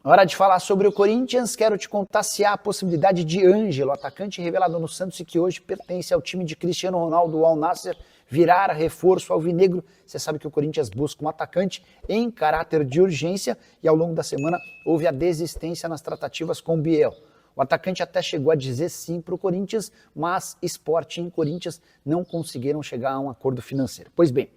Hora de falar sobre o Corinthians, quero te contar se há a possibilidade de Ângelo, atacante revelado no Santos e que hoje pertence ao time de Cristiano Ronaldo, o Al Nassr, virar reforço alvinegro. Você sabe que o Corinthians busca um atacante em caráter de urgência e ao longo da semana houve a desistência nas tratativas com o Biel. O atacante até chegou a dizer sim para o Corinthians, mas Sporting e Corinthians não conseguiram chegar a um acordo financeiro. Pois bem,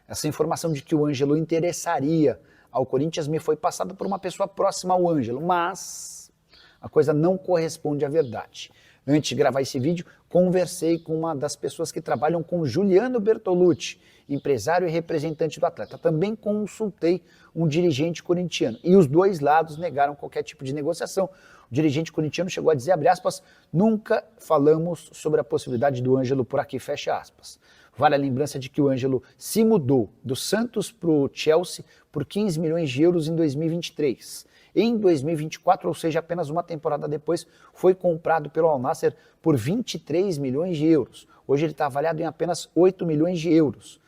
essa informação de que o Ângelo interessaria ao Corinthians me foi passada por uma pessoa próxima ao Ângelo, mas a coisa não corresponde à verdade. Antes de gravar esse vídeo, conversei com uma das pessoas que trabalham com Juliano Bertolucci, empresário e representante do atleta. Também consultei um dirigente corintiano e os dois lados negaram qualquer tipo de negociação. O dirigente corintiano chegou a dizer, abre aspas, nunca falamos sobre a possibilidade do Ângelo por aqui, fecha aspas. Vale a lembrança de que o Ângelo se mudou do Santos para o Chelsea por 15 milhões de euros em 2023. Em 2024, ou seja, apenas uma temporada depois, foi comprado pelo Al Nassr por 23 milhões de euros. Hoje ele está avaliado em apenas 8 milhões de euros.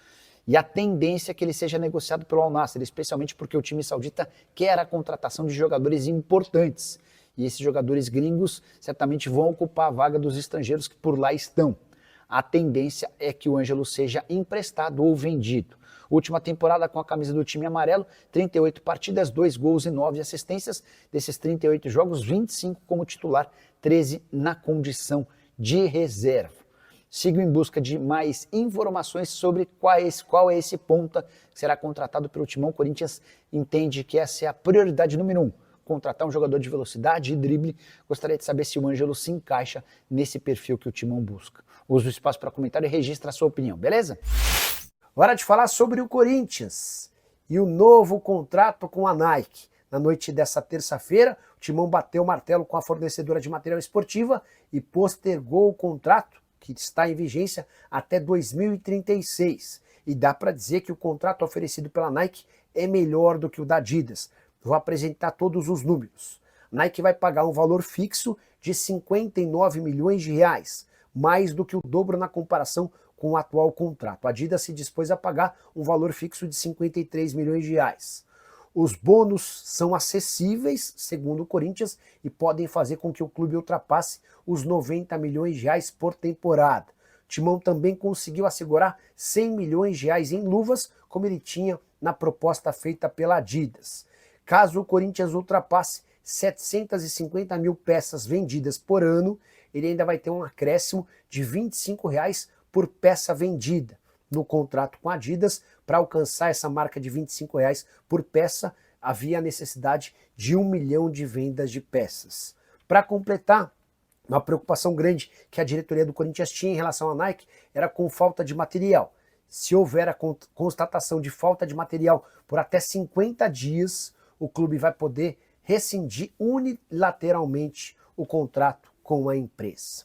E a tendência é que ele seja negociado pelo Al Nassr, especialmente porque o time saudita quer a contratação de jogadores importantes. E esses jogadores gringos certamente vão ocupar a vaga dos estrangeiros que por lá estão. A tendência é que o Ângelo seja emprestado ou vendido. Última temporada com a camisa do time amarelo, 38 partidas, 2 gols e 9 assistências. Desses 38 jogos, 25 como titular, 13 na condição de reserva. Sigo em busca de mais informações sobre qual é esse ponta que será contratado pelo Timão. O Corinthians entende que essa é a prioridade número 1. Contratar um jogador de velocidade e drible. Gostaria de saber se o Ângelo se encaixa nesse perfil que o Timão busca. Use o espaço para comentário e registra a sua opinião, beleza? Hora de falar sobre o Corinthians e o novo contrato com a Nike. Na noite dessa terça-feira, o Timão bateu o martelo com a fornecedora de material esportiva e postergou o contrato, que está em vigência até 2036. E dá para dizer que o contrato oferecido pela Nike é melhor do que o da Adidas. Vou apresentar todos os números. A Nike vai pagar um valor fixo de 59 milhões de reais, mais do que o dobro na comparação com o atual contrato. A Adidas se dispôs a pagar um valor fixo de 53 milhões de reais. Os bônus são acessíveis, segundo o Corinthians, e podem fazer com que o clube ultrapasse os 90 milhões de reais por temporada. O Timão também conseguiu assegurar 100 milhões de reais em luvas, como ele tinha na proposta feita pela Adidas. Caso o Corinthians ultrapasse 750 mil peças vendidas por ano, ele ainda vai ter um acréscimo de R$ 25 por peça vendida. No contrato com a Adidas, para alcançar essa marca de R$ 25 por peça, havia a necessidade de 1 milhão de vendas de peças. Para completar, uma preocupação grande que a diretoria do Corinthians tinha em relação à Nike era com falta de material. Se houver a constatação de falta de material por até 50 dias, o clube vai poder rescindir unilateralmente o contrato com a empresa.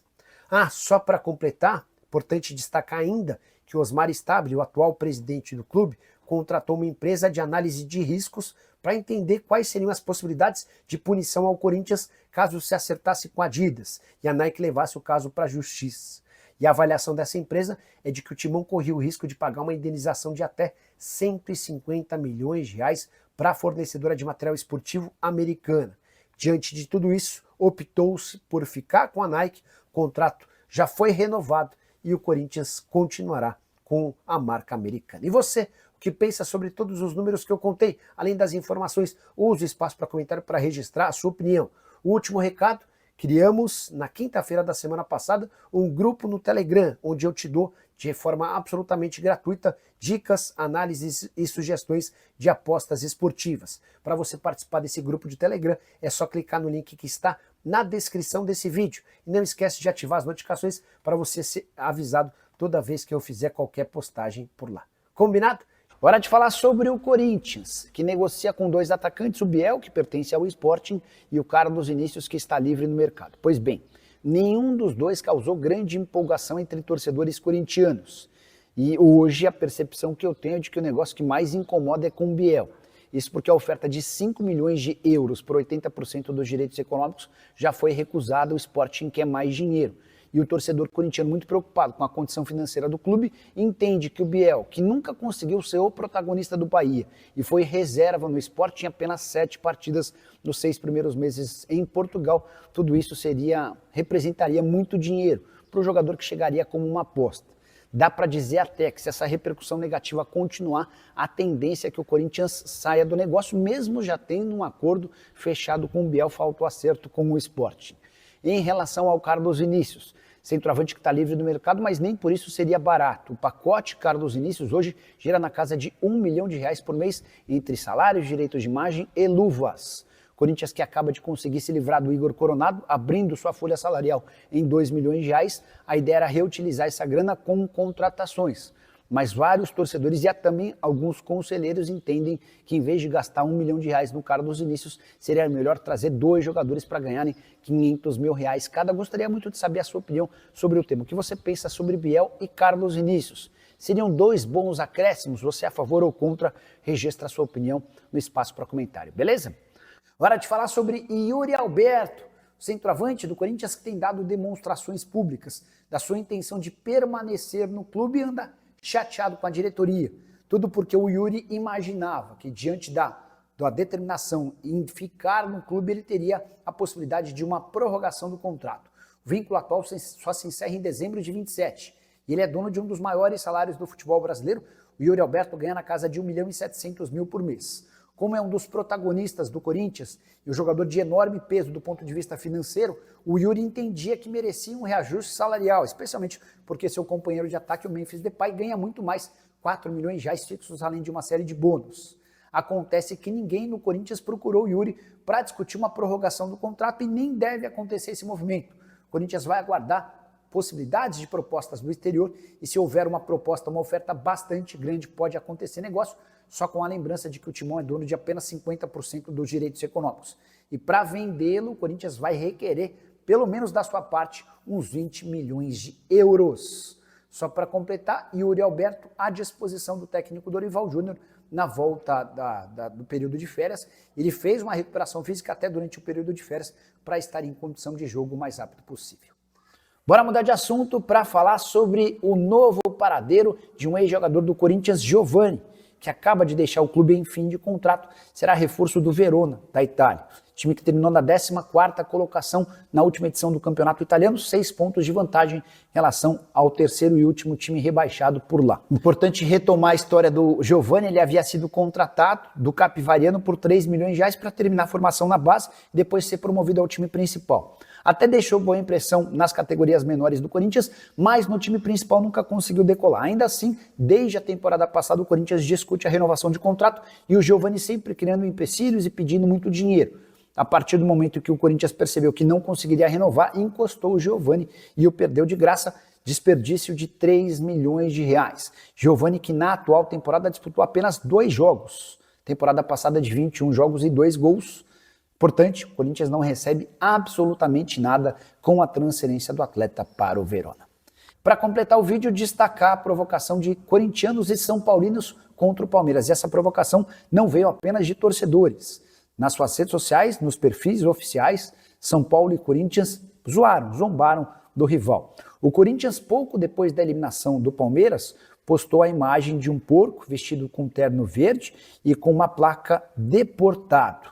Só para completar, importante destacar ainda que Osmar Stabile, o atual presidente do clube, contratou uma empresa de análise de riscos para entender quais seriam as possibilidades de punição ao Corinthians caso se acertasse com a Adidas e a Nike levasse o caso para a justiça. E a avaliação dessa empresa é de que o Timão corria o risco de pagar uma indenização de até 150 milhões de reais para a fornecedora de material esportivo americana. Diante de tudo isso, optou-se por ficar com a Nike, o contrato já foi renovado e o Corinthians continuará com a marca americana. E você, o que pensa sobre todos os números que eu contei? Além das informações, use o espaço para comentário para registrar a sua opinião. O último recado, criamos na quinta-feira da semana passada um grupo no Telegram, onde eu te dou de forma absolutamente gratuita dicas, análises e sugestões de apostas esportivas. Para você participar desse grupo de Telegram, é só clicar no link que está na descrição desse vídeo. E não esquece de ativar as notificações para você ser avisado toda vez que eu fizer qualquer postagem por lá. Combinado? Hora de falar sobre o Corinthians, que negocia com 2 atacantes, o Biel, que pertence ao Sporting, e o Carlos Vinícius, que está livre no mercado. Pois bem, nenhum dos dois causou grande empolgação entre torcedores corintianos. E hoje a percepção que eu tenho é de que o negócio que mais incomoda é com o Biel. Isso porque a oferta de 5 milhões de euros por 80% dos direitos econômicos já foi recusada, o Sporting quer mais dinheiro. E o torcedor corintiano, muito preocupado com a condição financeira do clube, entende que o Biel, que nunca conseguiu ser o protagonista do Bahia e foi reserva no Sport, tinha apenas 7 partidas nos 6 primeiros meses em Portugal. Tudo isso representaria muito dinheiro para o jogador, que chegaria como uma aposta. Dá para dizer até que, se essa repercussão negativa continuar, a tendência é que o Corinthians saia do negócio, mesmo já tendo um acordo fechado com o Biel, falta o acerto com o Sporting. Em relação ao Carlos Vinícius, centroavante que está livre do mercado, mas nem por isso seria barato. O pacote Carlos Vinícius hoje gira na casa de R$1 milhão por mês, entre salários, direitos de imagem e luvas. Corinthians, que acaba de conseguir se livrar do Igor Coronado, abrindo sua folha salarial em R$2 milhões, a ideia era reutilizar essa grana com contratações. Mas vários torcedores e também alguns conselheiros entendem que, em vez de gastar R$1 milhão no Carlos Vinícius, seria melhor trazer 2 jogadores para ganharem R$500 mil cada. Gostaria muito de saber a sua opinião sobre o tema. O que você pensa sobre Biel e Carlos Vinícius? Seriam 2 bons acréscimos? Você é a favor ou contra? Registra a sua opinião no espaço para comentário, beleza? Hora de falar sobre Yuri Alberto, centroavante do Corinthians, que tem dado demonstrações públicas da sua intenção de permanecer no clube e anda chateado com a diretoria. Tudo porque o Yuri imaginava que, diante da determinação em ficar no clube, ele teria a possibilidade de uma prorrogação do contrato. O vínculo atual só se encerra em dezembro de 27. E ele é dono de um dos maiores salários do futebol brasileiro. O Yuri Alberto ganha na casa de R$1.7 milhões por mês. Como é um dos protagonistas do Corinthians e um jogador de enorme peso do ponto de vista financeiro, o Yuri entendia que merecia um reajuste salarial, especialmente porque seu companheiro de ataque, o Memphis Depay, ganha muito mais, R$4 milhões fixos, além de uma série de bônus. Acontece que ninguém no Corinthians procurou o Yuri para discutir uma prorrogação do contrato e nem deve acontecer esse movimento. O Corinthians vai aguardar possibilidades de propostas do exterior e, se houver uma proposta, uma oferta bastante grande, pode acontecer negócio, só com a lembrança de que o Timão é dono de apenas 50% dos direitos econômicos. E para vendê-lo, o Corinthians vai requerer, pelo menos da sua parte, uns 20 milhões de euros. Só para completar, Yuri Alberto à disposição do técnico Dorival Júnior na volta do período de férias. Ele fez uma recuperação física até durante o período de férias para estar em condição de jogo o mais rápido possível. Bora mudar de assunto para falar sobre o novo paradeiro de um ex-jogador do Corinthians, Giovani, que acaba de deixar o clube em fim de contrato. Será reforço do Verona, da Itália. Time que terminou na 14ª colocação na última edição do campeonato italiano, 6 pontos de vantagem em relação ao terceiro e último time rebaixado por lá. Importante retomar a história do Giovani. Ele havia sido contratado do Capivariano por R$3 milhões para terminar a formação na base e depois ser promovido ao time principal. Até deixou boa impressão nas categorias menores do Corinthians, mas no time principal nunca conseguiu decolar. Ainda assim, desde a temporada passada, o Corinthians discute a renovação de contrato e o Giovani sempre criando empecilhos e pedindo muito dinheiro. A partir do momento que o Corinthians percebeu que não conseguiria renovar, encostou o Giovani e o perdeu de graça, desperdício de R$3 milhões. Giovani, que na atual temporada disputou apenas 2 jogos, temporada passada de 21 jogos e 2 gols. Importante, o Corinthians não recebe absolutamente nada com a transferência do atleta para o Verona. Para completar o vídeo, destacar a provocação de corintianos e são paulinos contra o Palmeiras. E essa provocação não veio apenas de torcedores. Nas suas redes sociais, nos perfis oficiais, São Paulo e Corinthians zombaram do rival. O Corinthians, pouco depois da eliminação do Palmeiras, postou a imagem de um porco vestido com terno verde e com uma placa "deportado".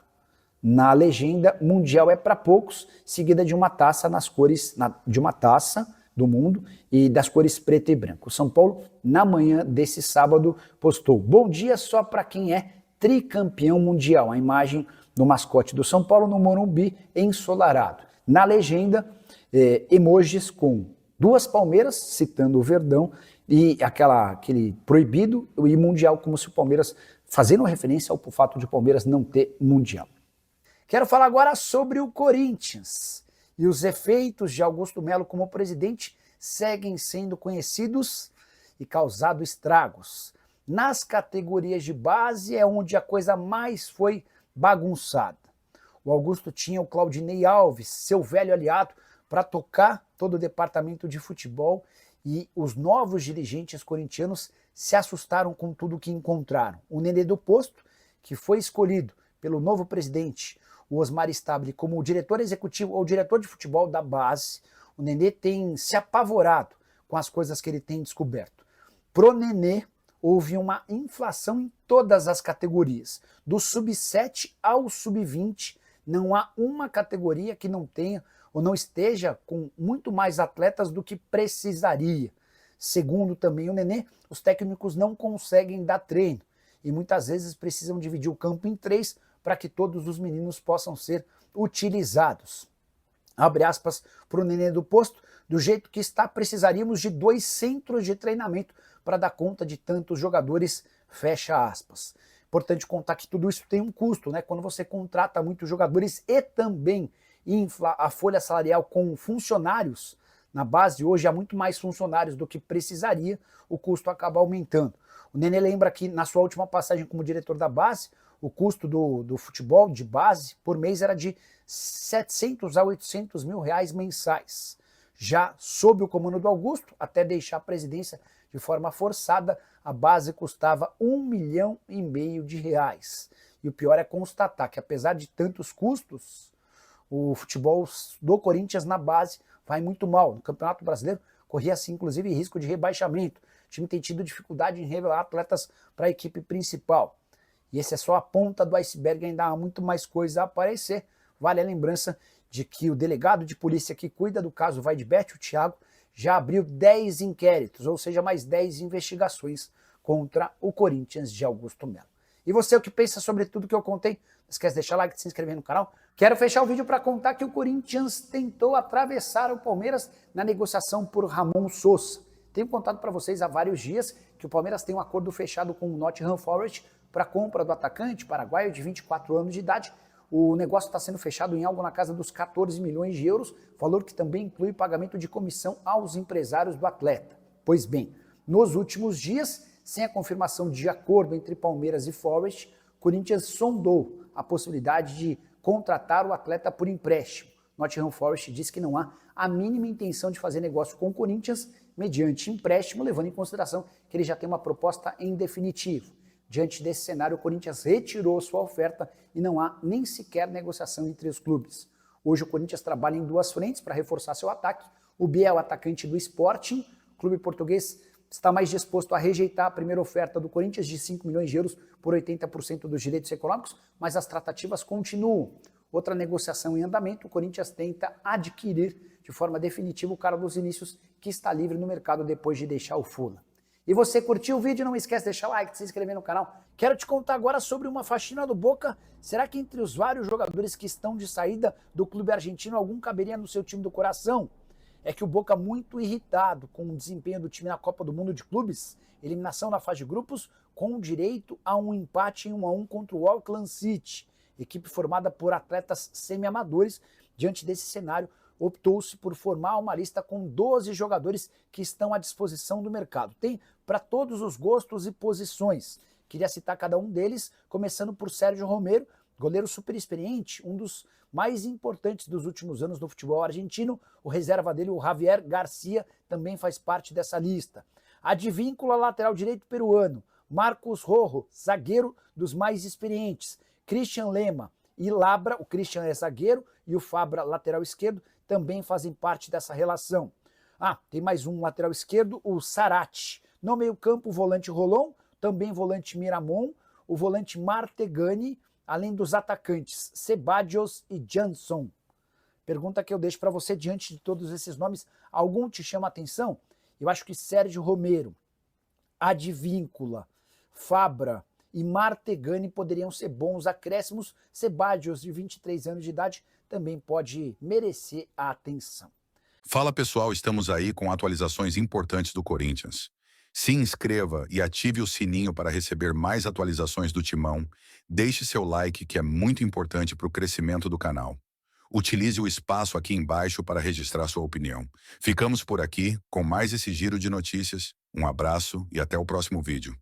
Na legenda, "Mundial é para poucos", seguida de uma taça nas cores de uma taça do mundo e das cores preto e branco. O São Paulo, na manhã desse sábado, postou: "Bom dia só para quem é tricampeão mundial". A imagem do mascote do São Paulo no Morumbi ensolarado. Na legenda, emojis com 2 palmeiras, citando o Verdão, e aquele proibido e mundial, como se o Palmeiras, fazendo referência ao fato de o Palmeiras não ter mundial. Quero falar agora sobre o Corinthians. E os efeitos de Augusto Melo como presidente seguem sendo conhecidos e causado estragos. Nas categorias de base é onde a coisa mais foi bagunçada. O Augusto tinha o Claudinei Alves, seu velho aliado, para tocar todo o departamento de futebol, e os novos dirigentes corintianos se assustaram com tudo que encontraram. O Nenê do Posto, que foi escolhido pelo novo presidente, o Osmar Stabile, como o diretor executivo ou diretor de futebol da base, O Nenê tem se apavorado com as coisas que ele tem descoberto. Pro Nenê, houve uma inflação em todas as categorias. Do sub-7 ao sub-20, não há uma categoria que não tenha ou não esteja com muito mais atletas do que precisaria. Segundo também o Nenê, os técnicos não conseguem dar treino e muitas vezes precisam dividir o campo em 3 para que todos os meninos possam ser utilizados. Abre aspas para o Nenê do Posto, do jeito que está, precisaríamos de 2 centros de treinamento para dar conta de tantos jogadores, fecha aspas. Importante contar que tudo isso tem um custo, né? Quando você contrata muitos jogadores e também infla a folha salarial com funcionários, na base hoje há muito mais funcionários do que precisaria, o custo acaba aumentando. O Nenê lembra que na sua última passagem como diretor da base, o custo do futebol de base por mês era de 700 a 800 mil reais mensais. Já sob o comando do Augusto, até deixar a presidência de forma forçada, a base custava 1,5 milhão de reais. E o pior é constatar que apesar de tantos custos, o futebol do Corinthians na base vai muito mal. No Campeonato Brasileiro corria-se inclusive risco de rebaixamento. O time tem tido dificuldade em revelar atletas para a equipe principal. E esse é só a ponta do iceberg, ainda há muito mais coisa a aparecer. Vale a lembrança de que o delegado de polícia que cuida do caso Vaidbet, o Thiago, já abriu 10 inquéritos, ou seja, mais 10 investigações contra o Corinthians de Augusto Melo. E você, o que pensa sobre tudo que eu contei? Não esquece de deixar o like e se inscrever no canal. Quero fechar o vídeo para contar que o Corinthians tentou atravessar o Palmeiras na negociação por Ramon Sosa. Tenho contado para vocês há vários dias que o Palmeiras tem um acordo fechado com o Nottingham Forest para a compra do atacante paraguaio de 24 anos de idade. O negócio está sendo fechado em algo na casa dos 14 milhões de euros, valor que também inclui pagamento de comissão aos empresários do atleta. Pois bem, nos últimos dias, sem a confirmação de acordo entre Palmeiras e Forest, Corinthians sondou a possibilidade de contratar o atleta por empréstimo. Nottingham Forest diz que não há a mínima intenção de fazer negócio com o Corinthians mediante empréstimo, levando em consideração que ele já tem uma proposta em definitivo. Diante desse cenário, o Corinthians retirou sua oferta e não há nem sequer negociação entre os clubes. Hoje o Corinthians trabalha em 2 frentes para reforçar seu ataque. O Biel, atacante do Sporting, o clube português está mais disposto a rejeitar a primeira oferta do Corinthians de 5 milhões de euros por 80% dos direitos econômicos, mas as tratativas continuam. Outra negociação em andamento, o Corinthians tenta adquirir de forma definitiva o cara dos inícios que está livre no mercado depois de deixar o Fulham. E você curtiu o vídeo? Não esquece de deixar o like, de se inscrever no canal. Quero te contar agora sobre uma faxina do Boca. Será que entre os vários jogadores que estão de saída do clube argentino, algum caberia no seu time do coração? É que o Boca, muito irritado com o desempenho do time na Copa do Mundo de Clubes, eliminação na fase de grupos, com direito a um empate em 1-1 contra o Auckland City, equipe formada por atletas semi-amadores. Diante desse cenário, optou-se por formar uma lista com 12 jogadores que estão à disposição do mercado. Tem para todos os gostos e posições. Queria citar cada um deles, começando por Sérgio Romero, goleiro super experiente, um dos mais importantes dos últimos anos do futebol argentino. O reserva dele, o Javier Garcia, também faz parte dessa lista. Advíncula, lateral direito peruano. Marcos Rojo, zagueiro dos mais experientes. Christian Lema e Labra, o Christian é zagueiro e o Fabra, lateral esquerdo, também fazem parte dessa relação. Tem mais um lateral esquerdo, o Sarate. No meio-campo, o volante Rolon, também volante Miramon, o volante Martegani, além dos atacantes Sebadios e Jansson. Pergunta que eu deixo para você diante de todos esses nomes. Algum te chama a atenção? Eu acho que Sérgio Romero, Advíncula, Fabra e Martegani poderiam ser bons acréscimos. Sebadios, de 23 anos de idade, também pode merecer a atenção. Fala pessoal, estamos aí com atualizações importantes do Corinthians. Se inscreva e ative o sininho para receber mais atualizações do Timão. Deixe seu like, que é muito importante para o crescimento do canal. Utilize o espaço aqui embaixo para registrar sua opinião. Ficamos por aqui com mais esse giro de notícias. Um abraço e até o próximo vídeo.